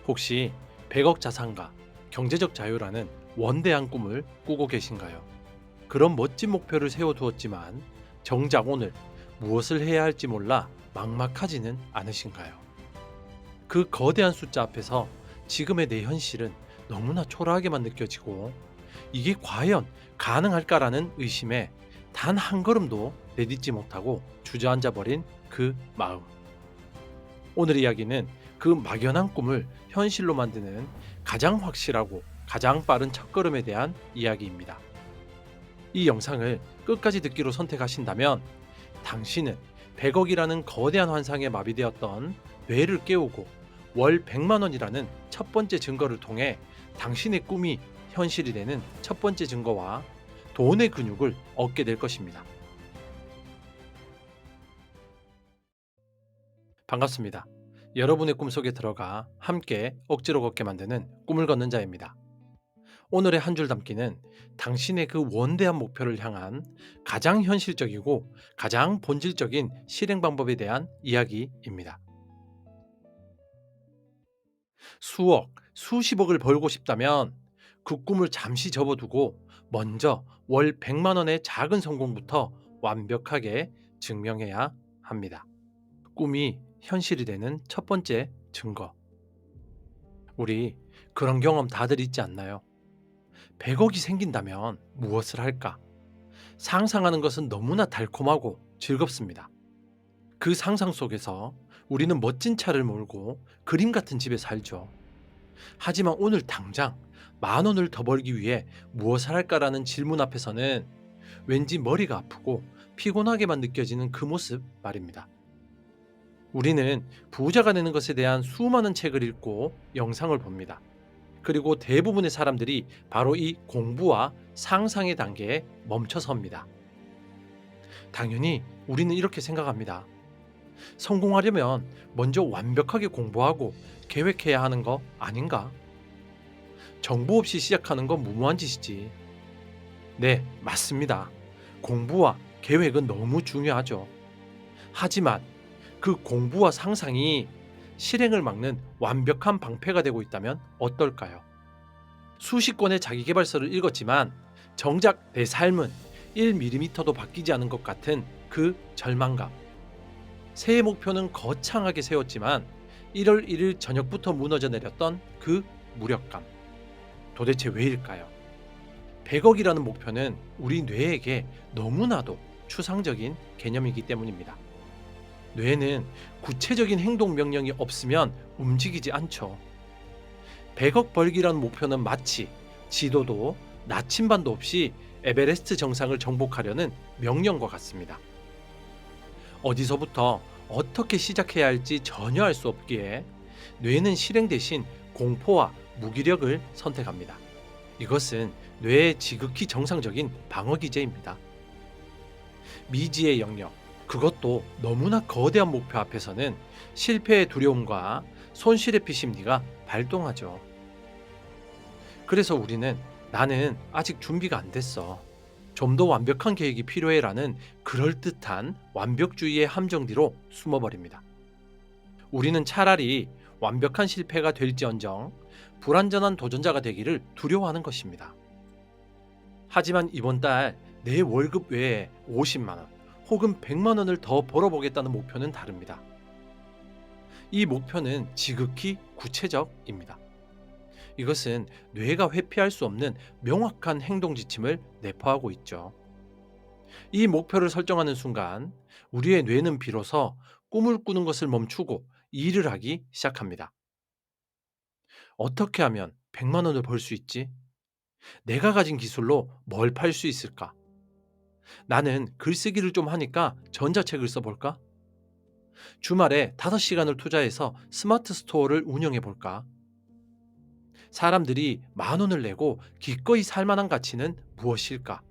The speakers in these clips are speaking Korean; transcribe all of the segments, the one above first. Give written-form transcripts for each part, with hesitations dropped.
혹시 100억 자산가, 경제적 자유라는 원대한 꿈을 꾸고 계신가요? 그런 멋진 목표를 세워두었지만 정작 오늘 무엇을 해야 할지 몰라 막막하지는 않으신가요? 그 거대한 숫자 앞에서 지금의 내 현실은 너무나 초라하게만 느껴지고 이게 과연 가능할까라는 의심에 단 한 걸음도 내딛지 못하고 주저앉아 버린 그 마음. 오늘 이야기는 그 막연한 꿈을 현실로 만드는 가장 확실하고 가장 빠른 첫걸음에 대한 이야기입니다. 이 영상을 끝까지 듣기로 선택하신다면 당신은 100억이라는 거대한 환상에 마비되었던 뇌를 깨우고 월 100만 원이라는 첫 번째 증거를 통해 당신의 꿈이 현실이 되는 첫 번째 증거와 돈의 근육을 얻게 될 것입니다. 반갑습니다. 여러분의 꿈속에 들어가 함께 억지로 걷게 만드는 꿈을 걷는 자입니다. 오늘의 한 줄 담기는 당신의 그 원대한 목표를 향한 가장 현실적이고 가장 본질적인 실행 방법에 대한 이야기입니다. 수억, 수십억을 벌고 싶다면 그 꿈을 잠시 접어두고 먼저 월 100만 원의 작은 성공부터 완벽하게 증명해야 합니다. 꿈이 현실이 되는 첫 번째 증거. 우리 그런 경험 다들 있지 않나요? 100억이 생긴다면 무엇을 할까? 상상하는 것은 너무나 달콤하고 즐겁습니다. 그 상상 속에서 우리는 멋진 차를 몰고 그림 같은 집에 살죠. 하지만 오늘 당장 10,000원을 더 벌기 위해 무엇을 할까라는 질문 앞에서는 왠지 머리가 아프고 피곤하게만 느껴지는 그 모습 말입니다. 우리는 부자가 되는 것에 대한 수많은 책을 읽고 영상을 봅니다. 그리고 대부분의 사람들이 바로 이 공부와 상상의 단계에 멈춰섭니다. 당연히 우리는 이렇게 생각합니다. 성공하려면 먼저 완벽하게 공부하고 계획해야 하는 거 아닌가? 정보 없이 시작하는 건 무모한 짓이지. 네, 맞습니다. 공부와 계획은 너무 중요하죠. 하지만 그 공부와 상상이 실행을 막는 완벽한 방패가 되고 있다면 어떨까요? 수십 권의 자기계발서를 읽었지만 정작 내 삶은 1mm도 바뀌지 않은 것 같은 그 절망감. 새해 목표는 거창하게 세웠지만 1월 1일 저녁부터 무너져 내렸던 그 무력감. 도대체 왜일까요? 100억이라는 목표는 우리 뇌에게 너무나도 추상적인 개념이기 때문입니다. 뇌는 구체적인 행동 명령이 없으면 움직이지 않죠. 100억 벌기라는 목표는 마치 지도도 나침반도 없이 에베레스트 정상을 정복하려는 명령과 같습니다. 어디서부터 어떻게 시작해야 할지 전혀 알 수 없기에 뇌는 실행 대신 공포와 무기력을 선택합니다. 이것은 뇌의 지극히 정상적인 방어 기제입니다. 미지의 영역, 그것도 너무나 거대한 목표 앞에서는 실패의 두려움과 손실의 피심리가 발동하죠. 그래서 우리는 나는 아직 준비가 안 됐어. 좀 더 완벽한 계획이 필요해라는 그럴듯한 완벽주의의 함정 뒤로 숨어버립니다. 우리는 차라리 완벽한 실패가 될지언정 불완전한 도전자가 되기를 두려워하는 것입니다. 하지만 이번 달 내 월급 외에 50만 원 혹은 100만 원을 더 벌어보겠다는 목표는 다릅니다. 이 목표는 지극히 구체적입니다. 이것은 뇌가 회피할 수 없는 명확한 행동 지침을 내포하고 있죠. 이 목표를 설정하는 순간 우리의 뇌는 비로소 꿈을 꾸는 것을 멈추고 일을 하기 시작합니다. 어떻게 하면 100만 원을 벌 수 있지? 내가 가진 기술로 뭘 팔 수 있을까? 나는 글쓰기를 좀 하니까 전자책을 써볼까? 주말에 5시간을 투자해서 스마트 스토어를 운영해 볼까? 사람들이 10,000원을 내고 기꺼이 살 만한 가치는 무엇일까?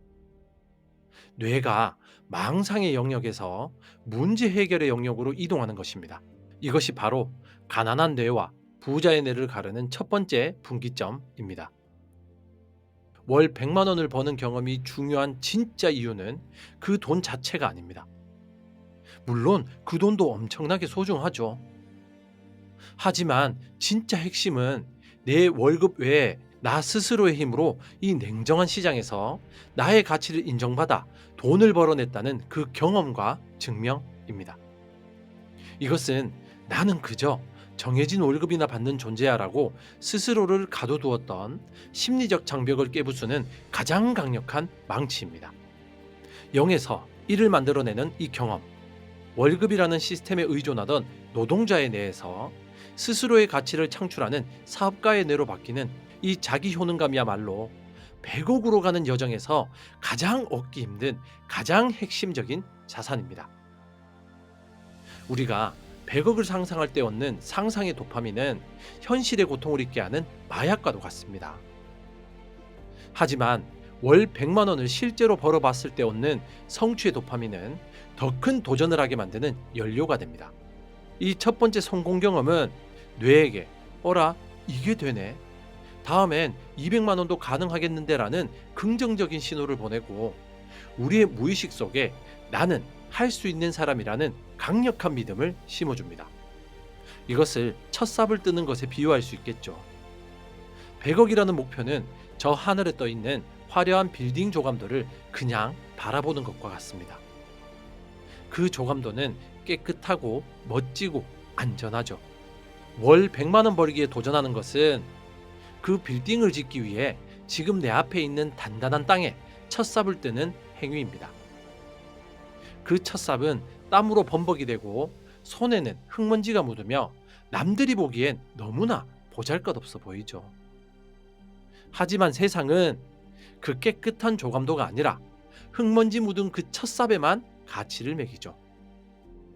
뇌가 망상의 영역에서 문제 해결의 영역으로 이동하는 것입니다. 이것이 바로 가난한 뇌와 부자의 뇌를 가르는 첫 번째 분기점입니다. 월 100만 원을 버는 경험이 중요한 진짜 이유는 그 돈 자체가 아닙니다. 물론 그 돈도 엄청나게 소중하죠. 하지만 진짜 핵심은 내 월급 외에 나 스스로의 힘으로 이 냉정한 시장에서 나의 가치를 인정받아 돈을 벌어냈다는 그 경험과 증명입니다. 이것은 나는 그저 정해진 월급이나 받는 존재야라고 스스로를 가둬두었던 심리적 장벽을 깨부수는 가장 강력한 망치입니다. 0에서 1을 만들어내는 이 경험, 월급이라는 시스템에 의존하던 노동자의 뇌에서 스스로의 가치를 창출하는 사업가의 뇌로 바뀌는 이 자기 효능감이야말로 100억으로 가는 여정에서 가장 얻기 힘든 가장 핵심적인 자산입니다. 우리가 100억을 상상할 때 얻는 상상의 도파민은 현실의 고통을 잊게 하는 마약과도 같습니다. 하지만 월 100만 원을 실제로 벌어봤을 때 얻는 성취의 도파민은 더 큰 도전을 하게 만드는 연료가 됩니다. 이 첫 번째 성공 경험은 뇌에게 어라 이게 되네, 다음엔 200만 원도 가능하겠는데 라는 긍정적인 신호를 보내고 우리의 무의식 속에 나는 할 수 있는 사람이라는 강력한 믿음을 심어줍니다. 이것을 첫 삽을 뜨는 것에 비유할 수 있겠죠. 100억이라는 목표는 저 하늘에 떠 있는 화려한 빌딩 조감도를 그냥 바라보는 것과 같습니다. 그 조감도는 깨끗하고 멋지고 안전하죠. 월 100만 원 벌기에 도전하는 것은 그 빌딩을 짓기 위해 지금 내 앞에 있는 단단한 땅에 첫 삽을 뜨는 행위입니다. 그 첫 삽은 땀으로 범벅이 되고 손에는 흙먼지가 묻으며 남들이 보기엔 너무나 보잘것없어 보이죠. 하지만 세상은 그 깨끗한 조감도가 아니라 흙먼지 묻은 그 첫 삽에만 가치를 매기죠.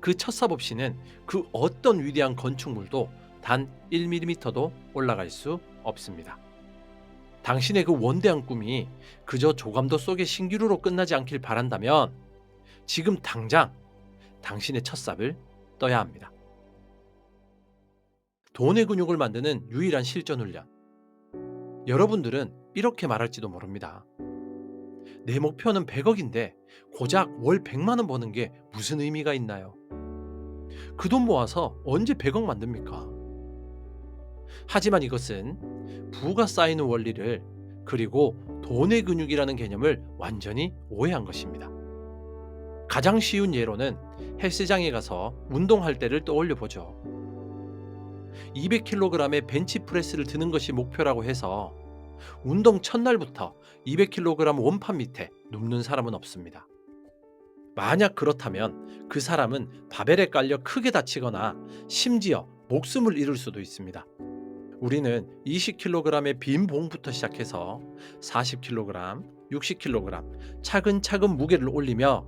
그 첫 삽 없이는 그 어떤 위대한 건축물도 단 1mm도 올라갈 수 없습니다. 당신의 그 원대한 꿈이 그저 조감도 속의 신기루로 끝나지 않길 바란다면 지금 당장 당신의 첫 삽을 떠야 합니다. 돈의 근육을 만드는 유일한 실전 훈련. 여러분들은 이렇게 말할지도 모릅니다. 내 목표는 100억인데 고작 월 100만 원 버는 게 무슨 의미가 있나요? 그 돈 모아서 언제 100억 만듭니까? 하지만 이것은 부가 쌓이는 원리를, 그리고 돈의 근육이라는 개념을 완전히 오해한 것입니다. 가장 쉬운 예로는 헬스장에 가서 운동할 때를 떠올려 보죠. 200kg의 벤치프레스를 드는 것이 목표라고 해서 운동 첫날부터 200kg 원판 밑에 눕는 사람은 없습니다. 만약 그렇다면 그 사람은 바벨에 깔려 크게 다치거나 심지어 목숨을 잃을 수도 있습니다. 우리는 20kg의 빈 봉부터 시작해서 40kg, 60kg 차근차근 무게를 올리며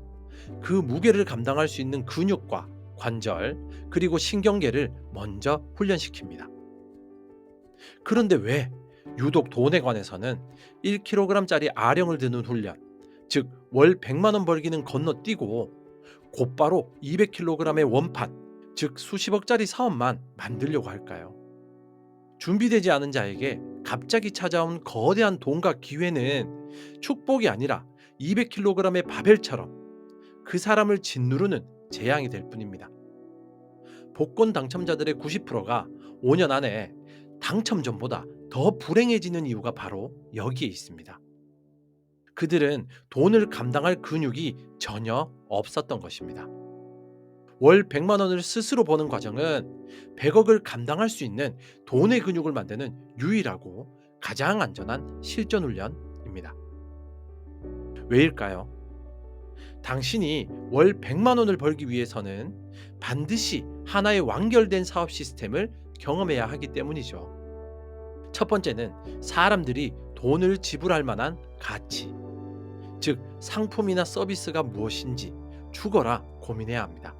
그 무게를 감당할 수 있는 근육과 관절, 그리고 신경계를 먼저 훈련시킵니다. 그런데 왜 유독 돈에 관해서는 1kg짜리 아령을 드는 훈련, 즉 월 100만 원 벌기는 건너뛰고 곧바로 200kg의 원판, 즉 수십억짜리 사업만 만들려고 할까요? 준비되지 않은 자에게 갑자기 찾아온 거대한 돈과 기회는 축복이 아니라 200kg의 바벨처럼 그 사람을 짓누르는 재앙이 될 뿐입니다. 복권 당첨자들의 90%가 5년 안에 당첨 전보다 더 불행해지는 이유가 바로 여기에 있습니다. 그들은 돈을 감당할 근육이 전혀 없었던 것입니다. 월 100만 원을 스스로 버는 과정은 100억을 감당할 수 있는 돈의 근육을 만드는 유일하고 가장 안전한 실전 훈련입니다. 왜일까요? 당신이 월 100만 원을 벌기 위해서는 반드시 하나의 완결된 사업 시스템을 경험해야 하기 때문이죠. 첫 번째는 사람들이 돈을 지불할 만한 가치, 즉 상품이나 서비스가 무엇인지 죽어라 고민해야 합니다.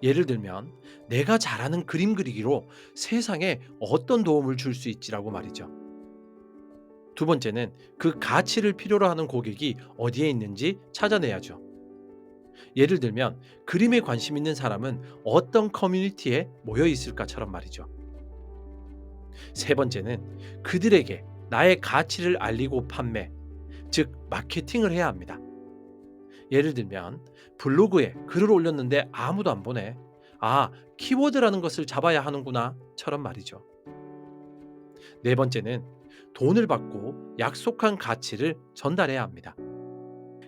예를 들면 내가 잘하는 그림 그리기로 세상에 어떤 도움을 줄 수 있지라고 말이죠. 두 번째는 그 가치를 필요로 하는 고객이 어디에 있는지 찾아내야죠. 예를 들면 그림에 관심 있는 사람은 어떤 커뮤니티에 모여 있을까처럼 말이죠. 세 번째는 그들에게 나의 가치를 알리고 판매, 즉 마케팅을 해야 합니다. 예를 들면 블로그에 글을 올렸는데 아무도 안 보네. 키워드라는 것을 잡아야 하는구나처럼 말이죠. 네 번째는 돈을 받고 약속한 가치를 전달해야 합니다.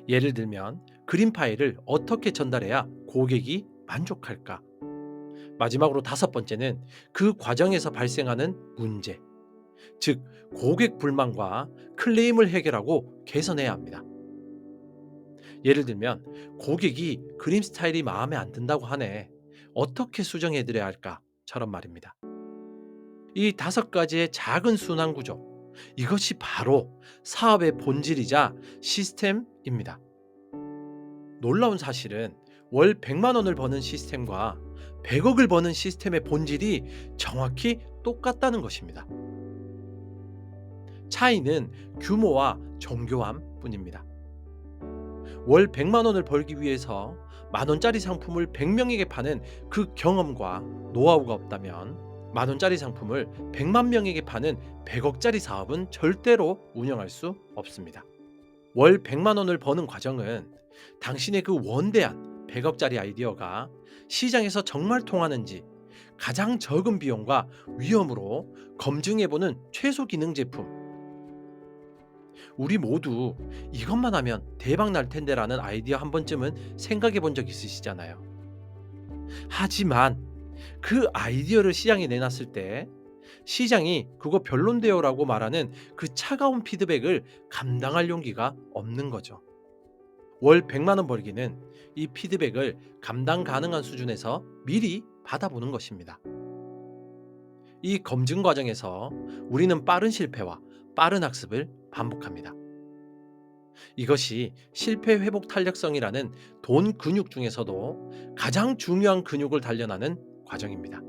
예를 들면 그림 파일을 어떻게 전달해야 고객이 만족할까? 마지막으로 다섯 번째는 그 과정에서 발생하는 문제, 즉 고객 불만과 클레임을 해결하고 개선해야 합니다. 예를 들면 고객이 그림 스타일이 마음에 안 든다고 하네. 어떻게 수정해 드려야 할까?처럼 말입니다. 이 다섯 가지의 작은 순환 구조, 이것이 바로 사업의 본질이자 시스템입니다. 놀라운 사실은 월 100만 원을 버는 시스템과 100억을 버는 시스템의 본질이 정확히 똑같다는 것입니다. 차이는 규모와 정교함 뿐입니다. 월 100만 원을 벌기 위해서 만 원짜리 상품을 100명에게 파는 그 경험과 노하우가 없다면 만 원짜리 상품을 100만 명에게 파는 100억짜리 사업은 절대로 운영할 수 없습니다. 월 100만 원을 버는 과정은 당신의 그 원대한 100억짜리 아이디어가 시장에서 정말 통하는지 가장 적은 비용과 위험으로 검증해보는 최소 기능 제품, 우리 모두 이것만 하면 대박 날 텐데라는 아이디어 한 번쯤은 생각해 본 적 있으시잖아요. 하지만 그 아이디어를 시장에 내놨을 때 시장이 그거 별론데요라고 말하는 그 차가운 피드백을 감당할 용기가 없는 거죠. 월 100만 원 벌기는 이 피드백을 감당 가능한 수준에서 미리 받아보는 것입니다. 이 검증 과정에서 우리는 빠른 실패와 빠른 학습을 반복합니다. 이것이 실패 회복 탄력성이라는 돈 근육 중에서도 가장 중요한 근육을 단련하는 과정입니다.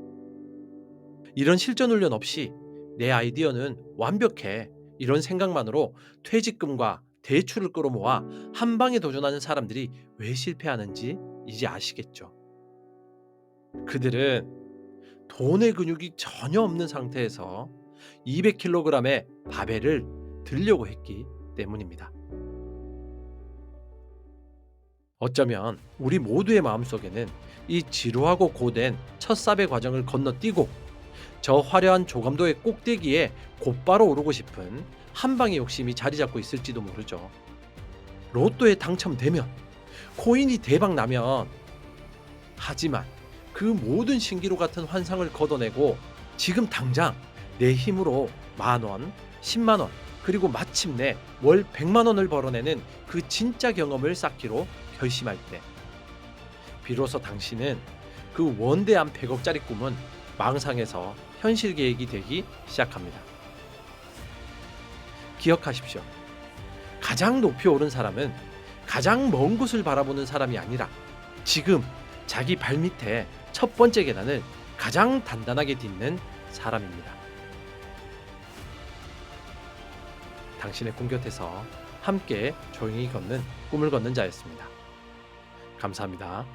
이런 실전 훈련 없이 내 아이디어는 완벽해, 이런 생각만으로 퇴직금과 대출을 끌어모아 한 방에 도전하는 사람들이 왜 실패하는지 이제 아시겠죠? 그들은 돈의 근육이 전혀 없는 상태에서 200kg의 바벨을 들려고 했기 때문입니다. 어쩌면 우리 모두의 마음속에는 이 지루하고 고된 첫 삽의 과정을 건너뛰고 저 화려한 조감도의 꼭대기에 곧바로 오르고 싶은 한방의 욕심이 자리 잡고 있을지도 모르죠. 로또에 당첨되면, 코인이 대박 나면, 하지만 그 모든 신기루 같은 환상을 걷어내고 지금 당장 내 힘으로 만 원, 10만 원, 그리고 마침내 월 100만 원을 벌어내는 그 진짜 경험을 쌓기로 결심할 때, 비로소 당신은 그 원대한 100억짜리 꿈은 망상에서 현실 계획이 되기 시작합니다. 기억하십시오. 가장 높이 오른 사람은 가장 먼 곳을 바라보는 사람이 아니라 지금 자기 발밑에 첫 번째 계단을 가장 단단하게 딛는 사람입니다. 당신의 꿈 곁에서 함께 조용히 걷는 꿈을 걷는 자였습니다. 감사합니다.